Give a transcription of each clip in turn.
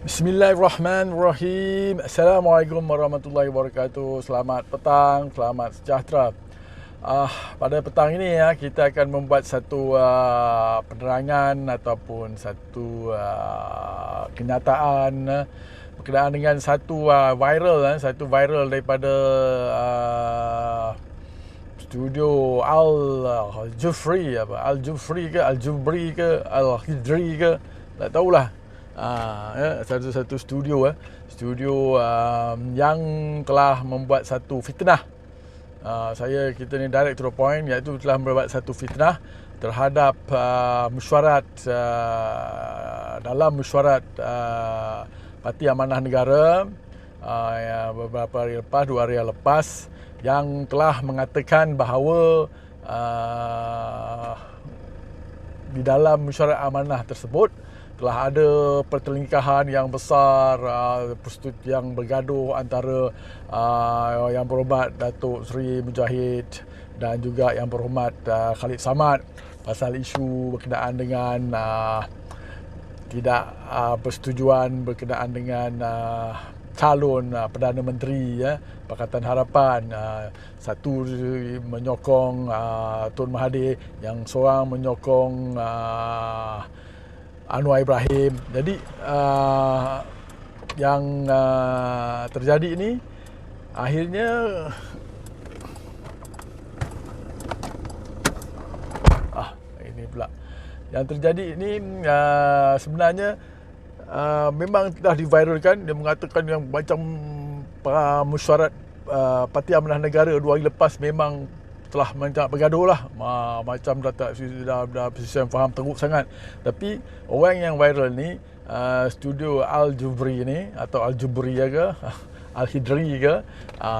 Bismillahirrahmanirrahim. Assalamualaikum warahmatullahi wabarakatuh. Selamat petang, selamat sejahtera. Pada petang ini kita akan membuat satu penerangan ataupun satu kenyataan berkenaan dengan satu viral daripada studio Al-Jufri Al-Jufri ke Al-Jubri ke Al-Hidri ke, tak tahulah. Satu studio yang telah membuat satu fitnah. Kita ni direct to the point, iaitu telah membuat satu fitnah terhadap mesyuarat dalam mesyuarat Parti Amanah Negara beberapa hari lepas, 2 hari lepas, yang telah mengatakan bahawa di dalam mesyuarat amanah tersebut telah ada pertelingkahan yang besar, yang bergaduh antara Yang Berhormat Datuk Seri Mujahid dan juga Yang Berhormat Khalid Samad pasal isu berkenaan dengan tidak persetujuan berkenaan dengan calon Perdana Menteri Pakatan Harapan. Satu menyokong Tun Mahathir, yang seorang menyokong Anwar Ibrahim. Jadi yang terjadi ini akhirnya ini pula yang terjadi ini sebenarnya memang telah diviralkan. Dia mengatakan yang macam mesyuarat Parti Amanah Negara 2 hari lepas memang telah macam bergaduh lah, macam dah yang faham teruk sangat. Tapi orang yang viral ni, studio Al-Jubri ni atau Al-Jubri ke Al-Hidri ke,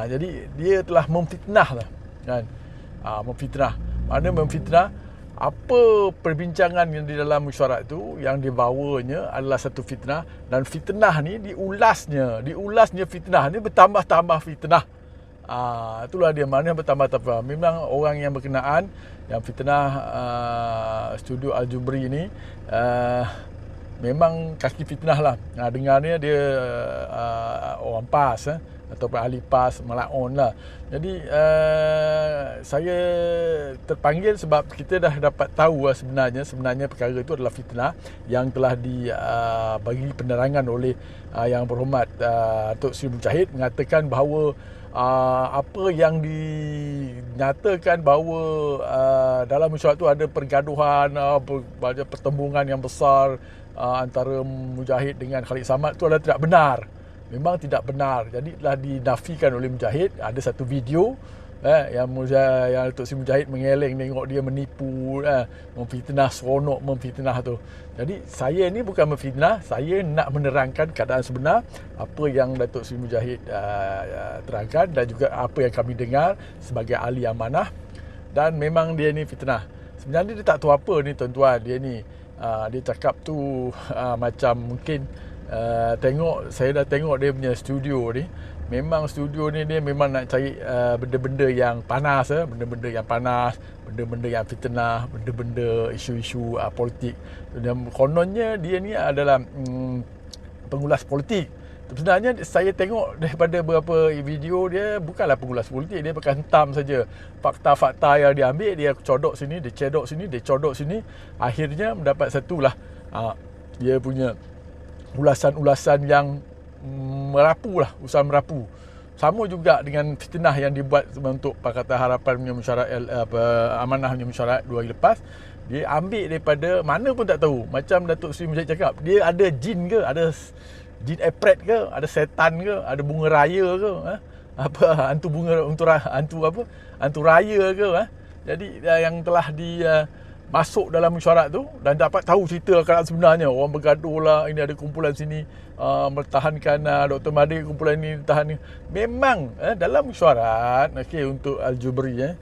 jadi dia telah memfitnah lah kan. Memfitnah, mana memfitnah apa perbincangan yang di dalam mesyuarat tu, yang dibawanya adalah satu fitnah, dan fitnah ni diulasnya fitnah ni bertambah-tambah fitnah. Itulah dia, mana bertambah-tambah. Memang orang yang berkenaan yang fitnah studio Al-Jubri ni memang kaki fitnah lah. Dengarnya dia orang PAS ataupun ahli PAS, melaun lah. Jadi saya terpanggil sebab kita dah dapat tahu sebenarnya perkara itu adalah fitnah yang telah dibagi penerangan oleh Yang Berhormat Datuk Seri Mujahid, mengatakan bahawa apa yang dinyatakan bahawa dalam mesyuarat itu ada pergaduhan, ada pertembungan yang besar antara Mujahid dengan Khalid Samad, itu adalah tidak benar. Memang tidak benar. Jadi telah dinafikan oleh Mujahid. Ada satu video yang Datuk Seri Mujahid mengeleng tengok dia menipu, memfitnah, seronok memfitnah tu. Jadi saya ni bukan memfitnah, saya nak menerangkan keadaan sebenar, apa yang Datuk Seri Mujahid terangkan dan juga apa yang kami dengar sebagai ahli amanah. Dan memang dia ni fitnah. Sebenarnya dia tak tahu apa ni tuan-tuan. Dia ni dia cakap tu macam mungkin saya dah tengok dia punya studio ni. Memang studio ni dia memang nak cari benda-benda yang panas, benda-benda yang panas, benda-benda yang fitnah, benda-benda isu-isu politik. Dan kononnya dia ni adalah pengulas politik. Sebenarnya saya tengok daripada beberapa video dia bukanlah pengulas politik, dia bukan hentam saja fakta-fakta yang dia ambil, dia codok sini, dia cedok sini, dia codok sini, akhirnya mendapat satulah dia punya ulasan-ulasan yang merapu lah, usaha merapu. Sama juga dengan fitnah yang dibuat untuk Pakatan Harapan punya mesyuarat amanah punya mesyuarat 2 hari lepas. Dia ambil daripada mana pun tak tahu. Macam Datuk Seri Mujahid cakap, dia ada jin ke, ada jin epret ke, ada setan ke, ada bunga raya ke, hantu hantu raya ke, jadi yang telah masuk dalam mesyuarat tu dan dapat tahu cerita keadaan sebenarnya. Orang bergaduh lah, ini ada kumpulan sini mempertahankan Dr. Mahathir, kumpulan ini tahan. Memang dalam mesyuarat untuk Al-Jubri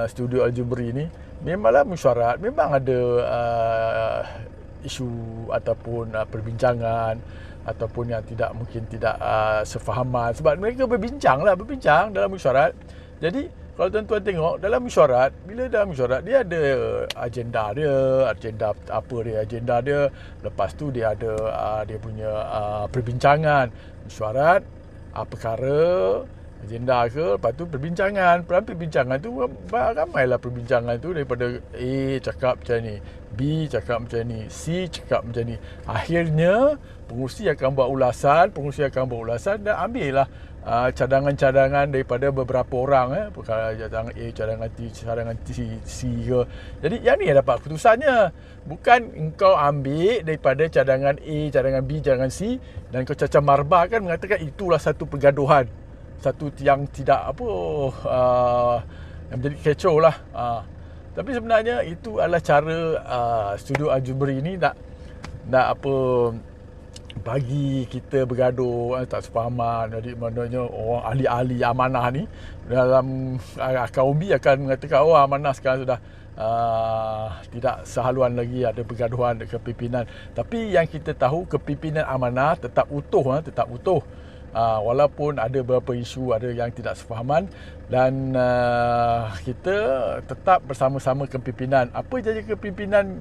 studio Al-Jubri ni, memanglah mesyuarat memang ada isu ataupun perbincangan ataupun yang mungkin tidak sefahaman, sebab mereka berbincang dalam mesyuarat. Jadi kalau tuan-tuan tengok dalam mesyuarat, bila dalam mesyuarat dia ada agenda dia, lepas tu dia ada dia punya perbincangan mesyuarat, perkara, agenda ke, lepas tu perbincangan. Dalam perbincangan tu ramailah perbincangan tu, daripada A cakap macam ni, B cakap macam ni, C cakap macam ni. Akhirnya pengurusi akan buat ulasan dan ambil lah cadangan-cadangan daripada beberapa orang, cadangan A, cadangan C ke. Jadi yang ni yang dapat keputusannya. Bukan engkau ambil daripada cadangan A, cadangan B, cadangan C dan kau cacah marbah kan mengatakan itulah satu pergaduhan, satu yang tidak yang menjadi kecoh lah. Tapi sebenarnya itu adalah cara Studio Al-Jubri ni nak bagi kita bergaduh, tak sefahaman. Jadi maknanya orang ahli-ahli amanah ni dalam akal umbi akan mengatakan amanah sekarang sudah tidak sehaluan lagi, ada pergaduhan dekat kepimpinan. Tapi yang kita tahu, kepimpinan amanah tetap utuh, walaupun ada beberapa isu, ada yang tidak sefahaman, dan kita tetap bersama-sama kepimpinan. Apa jadi kepimpinan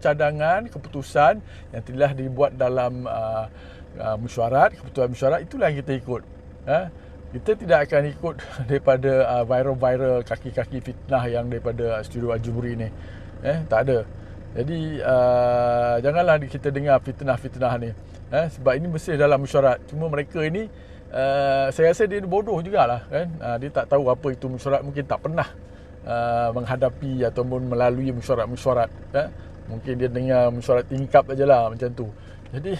cadangan keputusan yang telah dibuat dalam mesyuarat, keputusan mesyuarat, itulah yang kita ikut. Kita tidak akan ikut daripada viral-viral kaki-kaki fitnah yang daripada Studio Al-Jubri ni. Tak ada. Jadi janganlah kita dengar fitnah-fitnah ni. Sebab ini mesti dalam mesyuarat. Cuma mereka ini saya rasa dia bodoh jugalah kan. Dia tak tahu apa itu mesyuarat, mungkin tak pernah menghadapi ataupun melalui mesyuarat-mesyuarat. Mungkin dia dengar mesyuarat tingkap ajalah macam tu. Jadi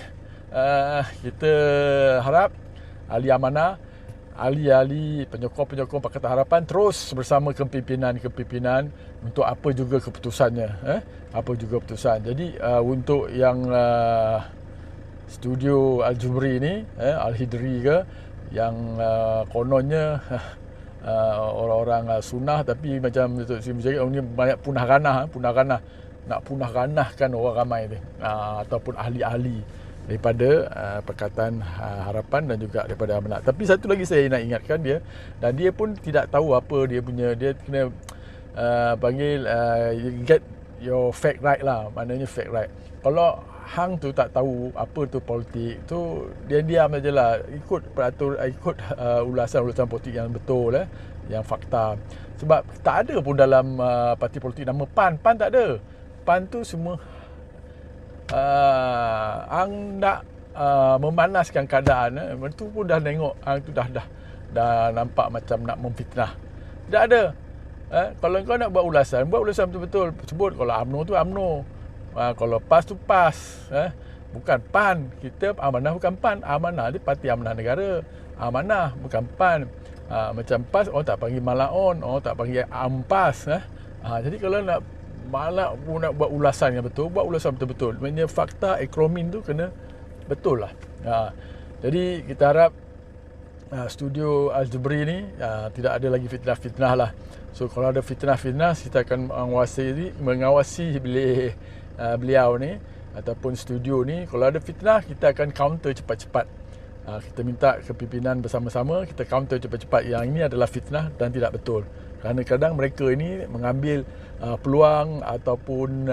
kita harap ahli amanah, ahli-ahli penyokong-penyokong Pakatan Harapan terus bersama kepimpinan untuk apa juga keputusannya. Jadi untuk yang Studio Al-Jubri ni, Al-Hidri ke, yang kononnya orang-orang sunnah, tapi macam Datuk Seri bercakap, ni banyak punah ranah, nak punah ranahkan orang ramai ni, ataupun ahli-ahli daripada Pakatan Harapan dan juga daripada Amanat. Tapi satu lagi saya nak ingatkan dia, dan dia pun tidak tahu apa dia kena panggil get your fact right lah, maknanya fact right. Kalau hang tu tak tahu apa tu politik tu, dia diam sajalah, ikut ulasan politik yang betul, yang fakta. Sebab tak ada pun dalam parti politik nama PAN tak ada. PAN tu semua hang nak memanaskan keadaan, itu pun dah tengok hang tu dah nampak macam nak memfitnah. Tak ada. Kalau kau nak buat ulasan betul-betul. Sebut kalau UMNO tu UMNO. Kalau PAS tu PAS. Bukan PAN. Kita amanah bukan PAN. Amanah dia Parti Amanah Negara. Amanah bukan PAN. Macam PAS orang tak panggil Malaon, orang tak panggil AMPAS. Jadi kalau nak buat ulasan yang betul, buat ulasan betul-betul. Maksudnya fakta akronim tu kena betul lah. Jadi kita harap Studio Al-Jubri ni tidak ada lagi fitnah-fitnah lah. So kalau ada fitnah-fitnah, kita akan mengawasi beliau ni ataupun studio ni. Kalau ada fitnah, kita akan counter cepat-cepat. Kita minta kepimpinan bersama-sama, kita counter cepat-cepat yang ini adalah fitnah dan tidak betul. Kerana kadang mereka ini mengambil peluang ataupun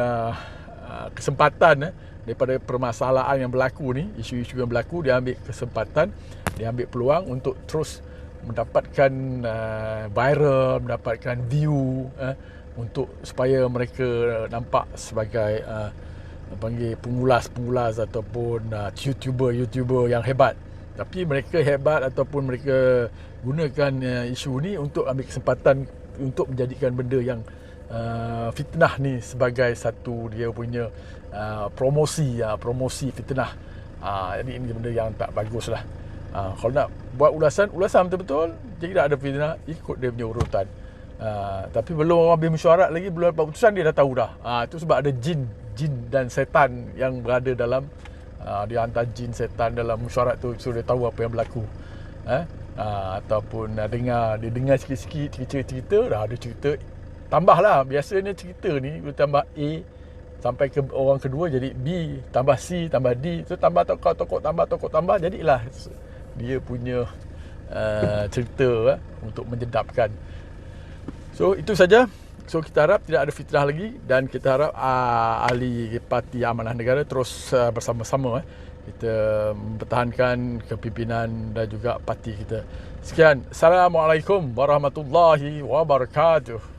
kesempatan daripada permasalahan yang berlaku ni, isu-isu yang berlaku, dia ambil kesempatan, dia ambil peluang untuk terus mendapatkan viral, mendapatkan view, untuk supaya mereka nampak sebagai panggil pengulas ataupun YouTuber yang hebat. Tapi mereka hebat ataupun mereka gunakan isu ni untuk ambil kesempatan untuk menjadikan benda yang fitnah ni sebagai satu dia punya promosi fitnah. Jadi ini benda yang tak bagus lah. Kalau nak buat ulasan betul-betul, jadi tak ada fitnah, ikut dia punya urutan. Tapi belum habis mesyuarat lagi, belum dapat keputusan, dia dah tahu dah. Itu sebab ada jin dan setan yang berada dalam dia hantar jin setan dalam mesyuarat tu, so dia tahu apa yang berlaku. Ataupun dia dengar sikit-sikit cerita, dah ada cerita, tambahlah. Biasanya cerita ni dia tambah A sampai ke orang kedua jadi B, tambah C, tambah D, so tambah tokoh tambah, jadilah dia punya cerita untuk menjedapkan. So itu saja. So kita harap tidak ada fitnah lagi, dan kita harap ahli Parti Amanah Negara terus bersama-sama kita mempertahankan kepimpinan dan juga parti kita. Sekian. Assalamualaikum warahmatullahi wabarakatuh.